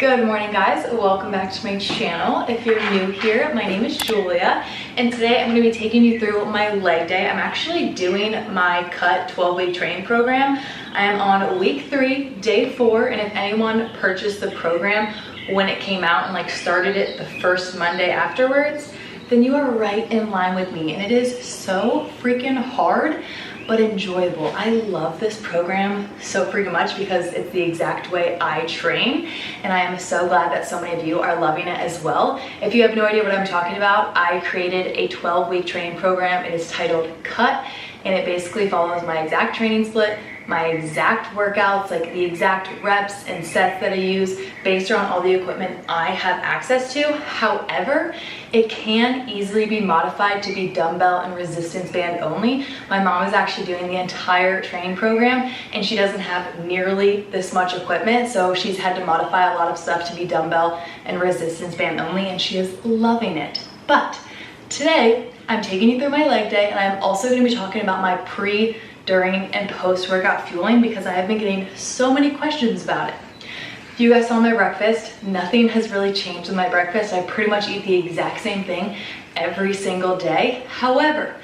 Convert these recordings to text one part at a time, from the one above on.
Good morning, guys. Welcome back to my channel. If you're new here, my name is Julia, and today I'm going to be taking you through my leg day. I'm actually doing my cut 12-week training program. I am on week 3, day 4, and if anyone purchased the program when it came out and started it the first Monday afterwards, then you are right in line with me. And it is so freaking hard, but enjoyable. I love this program so freaking much because it's the exact way I train, and I am so glad that so many of you are loving it as well. If you have no idea what I'm talking about, I created a 12-week training program. It is titled Cut, and it basically follows my exact training split, my exact workouts, the exact reps and sets that I use based on all the equipment I have access to. However, it can easily be modified to be dumbbell and resistance band only. My mom is actually doing the entire training program, and she doesn't have nearly this much equipment, so she's had to modify a lot of stuff to be dumbbell and resistance band only, and she is loving it. But today, I'm taking you through my leg day, and I'm also going to be talking about my pre, during, and post-workout fueling because I have been getting so many questions about it. If you guys saw my breakfast, nothing has really changed with my breakfast. I pretty much eat the exact same thing every single day. However,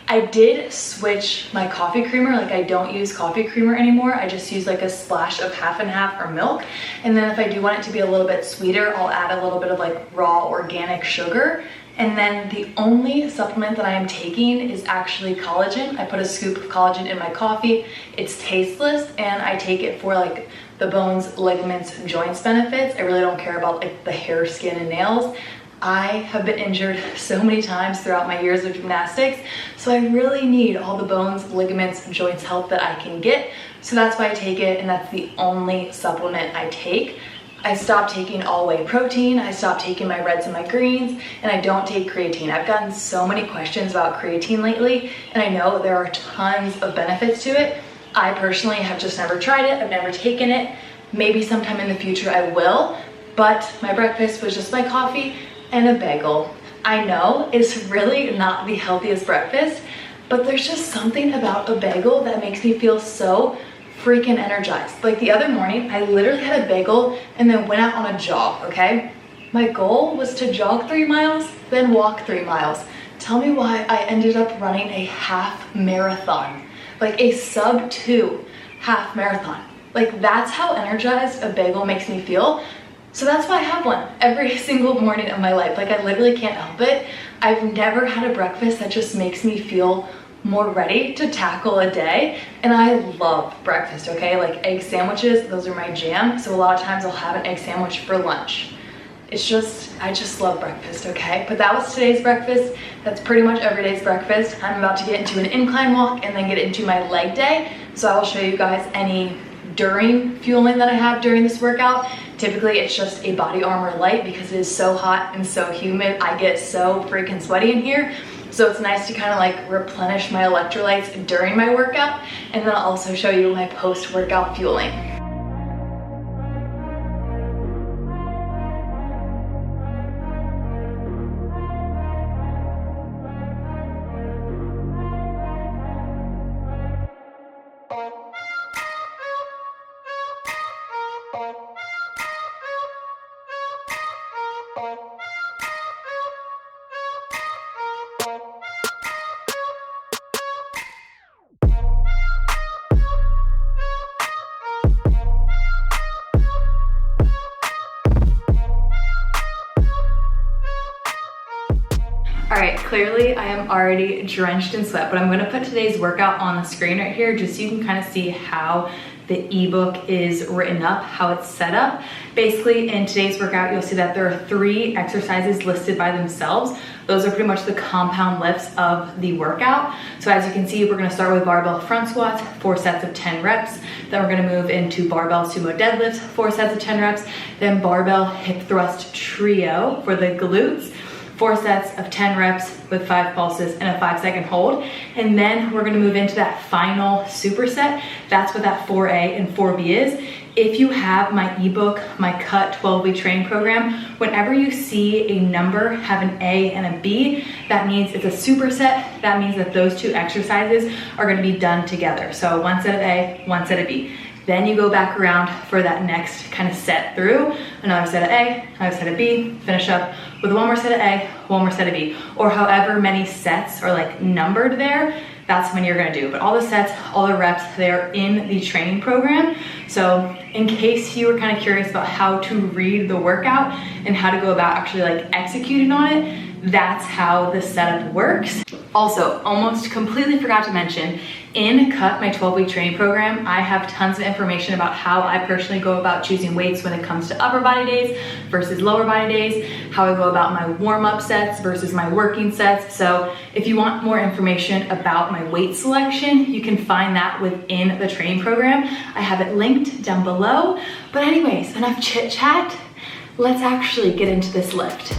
I did switch my coffee creamer. I don't use coffee creamer anymore. I just use a splash of half and half or milk. And then if I do want it to be a little bit sweeter, I'll add a little bit of raw organic sugar. And then the only supplement that I am taking is actually collagen. I put a scoop of collagen in my coffee. It's tasteless, and I take it for the bones, ligaments, joints benefits. I really don't care about the hair, skin, and nails. I have been injured so many times throughout my years of gymnastics, so I really need all the bones, ligaments, joints help that I can get. So that's why I take it, and that's the only supplement I take. I stopped taking all whey protein, I stopped taking my reds and my greens, and I don't take creatine. I've gotten so many questions about creatine lately, and I know there are tons of benefits to it. I personally have just never tried it, I've never taken it. Maybe sometime in the future I will, but my breakfast was just my coffee and a bagel. I know it's really not the healthiest breakfast, but there's just something about a bagel that makes me feel so freaking energized. The other morning, I literally had a bagel and then went out on a jog, okay? My goal was to jog 3 miles, then walk 3 miles. Tell me why I ended up running a half marathon, a sub 2 half marathon. That's how energized a bagel makes me feel. So that's why I have one every single morning of my life. I literally can't help it. I've never had a breakfast that just makes me feel more ready to tackle a day, and I love breakfast, okay? Egg sandwiches, those are my jam, so a lot of times I'll have an egg sandwich for lunch. I just love breakfast, okay? But that was today's breakfast. That's pretty much every day's breakfast. I'm about to get into an incline walk and then get into my leg day, so I will show you guys any during fueling that I have during this workout. Typically it's just a Body Armor Light because it is so hot and so humid. I get so freaking sweaty in here. So it's nice to replenish my electrolytes during my workout, and then I'll also show you my post-workout fueling. All right, clearly I am already drenched in sweat, but I'm gonna put today's workout on the screen right here just so you can see how the ebook is written up, how it's set up. Basically, in today's workout, you'll see that there are 3 exercises listed by themselves. Those are pretty much the compound lifts of the workout. So as you can see, we're gonna start with barbell front squats, 4 sets of 10 reps. Then we're gonna move into barbell sumo deadlifts, 4 sets of 10 reps. Then barbell hip thrust trio for the glutes, 4 sets of 10 reps with 5 pulses and a 5-second hold. And then we're gonna move into that final superset. That's what that 4A and 4B is. If you have my ebook, my Cut 12-week training program, whenever you see a number have an A and a B, that means it's a superset. That means that those 2 exercises are gonna be done together. So 1 set of A, 1 set of B. Then you go back around for that next kind of set through, another set of A, another set of B, finish up with one more set of A, one more set of B, or however many sets are like numbered there, that's when you're gonna do. But all the sets, all the reps, they're in the training program. So in case you were kind of curious about how to read the workout and how to go about actually like executing on it, that's how the setup works. Also, almost completely forgot to mention, in Cut, my 12-week training program, I have tons of information about how I personally go about choosing weights when it comes to upper body days versus lower body days, how I go about my warm-up sets versus my working sets. So if you want more information about my weight selection, you can find that within the training program. I have it linked down below. But anyways, enough chit chat. Let's actually get into this lift.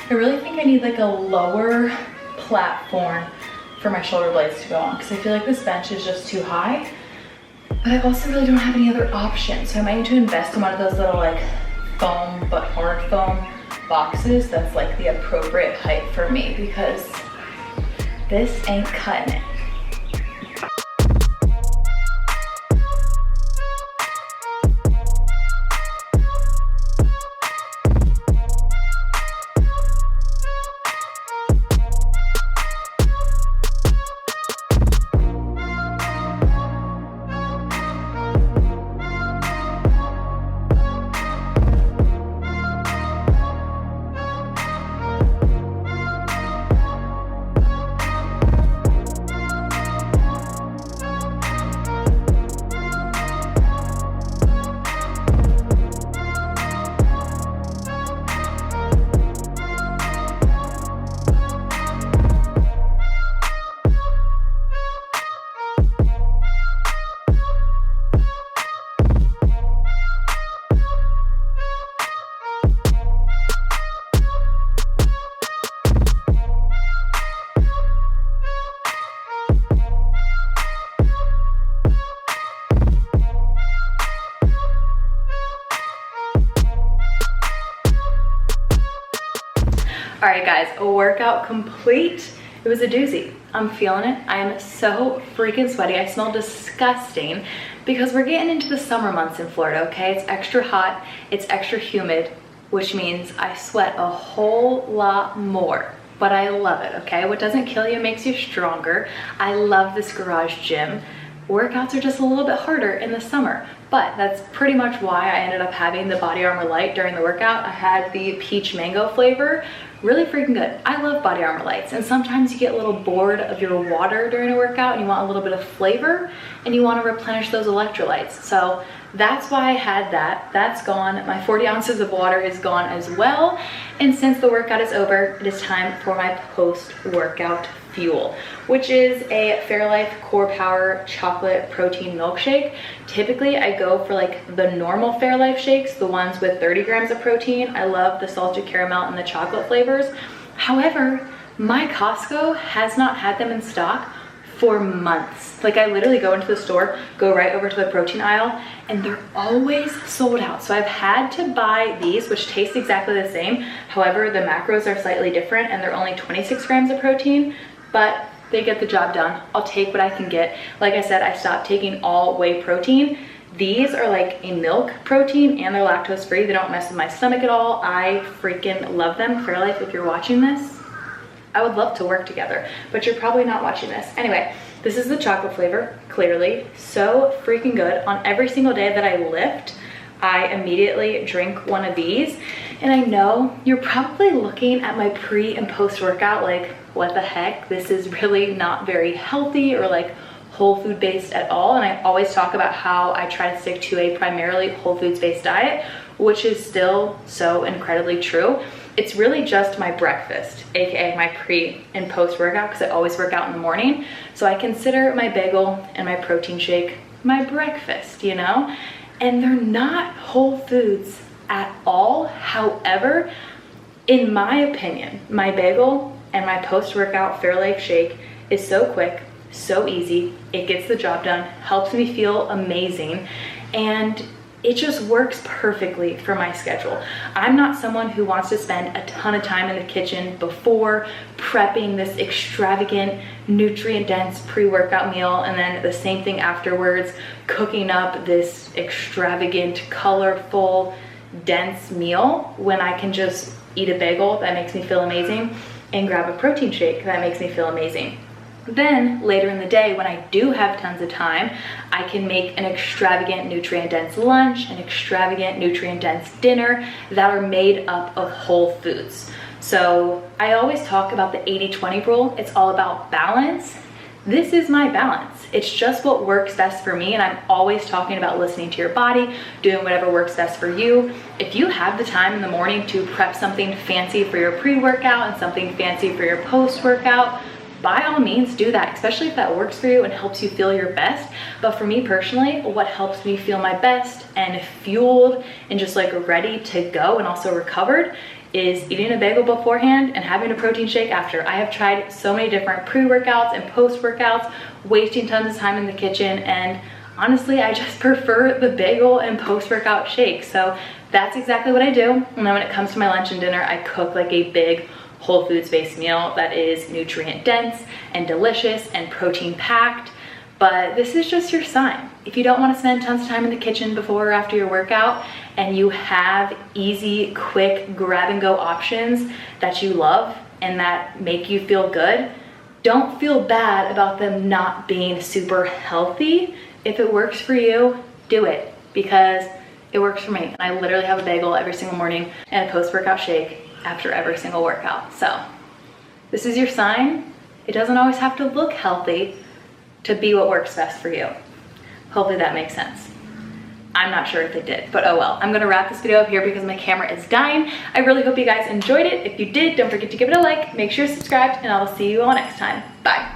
I really think I need like a lower platform for my shoulder blades to go on because I feel like this bench is just too high. But I also really don't have any other options. So I might need to invest in one of those little like foam but hard foam boxes that's like the appropriate height for me because this ain't cutting it. All right guys, a workout complete. It was a doozy. I'm feeling it. I am so freaking sweaty. I smell disgusting because we're getting into the summer months in Florida, okay? It's extra hot, it's extra humid, which means I sweat a whole lot more, but I love it, okay? What doesn't kill you makes you stronger. I love this garage gym. Workouts are just a little bit harder in the summer, but that's pretty much why I ended up having the Body Armor Light during the workout. I had the peach mango flavor, really freaking good. I love Body Armor Lights, and sometimes you get a little bored of your water during a workout and you want a little bit of flavor and you want to replenish those electrolytes. So that's why I had that. That's gone. My 40 ounces of water is gone as well. And since the workout is over, it is time for my post-workout fuel, which is a Fairlife Core Power chocolate protein milkshake. Typically I go for like the normal Fairlife shakes, the ones with 30 grams of protein. I love the salted caramel and the chocolate flavors. However, my Costco has not had them in stock for months. Like I literally go into the store, go right over to the protein aisle, and they're always sold out. So I've had to buy these, which taste exactly the same. However, the macros are slightly different and they're only 26 grams of protein, but they get the job done. I'll take what I can get. Like I said, I stopped taking all whey protein. These are like a milk protein and they're lactose free. They don't mess with my stomach at all. I freaking love them. Fairlife, if you're watching this, I would love to work together, but you're probably not watching this. Anyway, this is the chocolate flavor, clearly. So freaking good. On every single day that I lift, I immediately drink one of these. And I know you're probably looking at my pre and post workout like, what the heck? This is really not very healthy or like whole food based at all. And I always talk about how I try to stick to a primarily whole foods based diet, which is still so incredibly true. It's really just my breakfast, aka my pre and post workout, because I always work out in the morning. So I consider my bagel and my protein shake my breakfast, you know? And they're not whole foods at all. However, in my opinion, my bagel and my post-workout Fairlife shake is so quick, so easy, it gets the job done, helps me feel amazing, and it just works perfectly for my schedule. I'm not someone who wants to spend a ton of time in the kitchen before prepping this extravagant, nutrient-dense pre-workout meal, and then the same thing afterwards, cooking up this extravagant, colorful, dense meal when I can just eat a bagel that makes me feel amazing and grab a protein shake that makes me feel amazing. Then later in the day, when I do have tons of time, I can make an extravagant nutrient-dense lunch, an extravagant nutrient-dense dinner that are made up of whole foods. So I always talk about the 80-20 rule. It's all about balance. This is my balance. It's just what works best for me, and I'm always talking about listening to your body, doing whatever works best for you. If you have the time in the morning to prep something fancy for your pre-workout and something fancy for your post-workout, by all means do that, especially if that works for you and helps you feel your best. But for me personally, what helps me feel my best and fueled and just like ready to go and also recovered is eating a bagel beforehand and having a protein shake after. I have tried so many different pre-workouts and post-workouts, wasting tons of time in the kitchen, and honestly, I just prefer the bagel and post-workout shake. So that's exactly what I do. And then when it comes to my lunch and dinner, I cook like a big whole foods based meal that is nutrient dense and delicious and protein packed. But this is just your sign. If you don't want to spend tons of time in the kitchen before or after your workout, and you have easy, quick, grab and go options that you love and that make you feel good, don't feel bad about them not being super healthy. If it works for you, do it, because it works for me. And I literally have a bagel every single morning and a post-workout shake after every single workout. So this is your sign. It doesn't always have to look healthy to be what works best for you. Hopefully that makes sense. I'm not sure if it did, but oh well. I'm gonna wrap this video up here because my camera is dying. I really hope you guys enjoyed it. If you did, don't forget to give it a like, make sure you're subscribed, and I will see you all next time. Bye.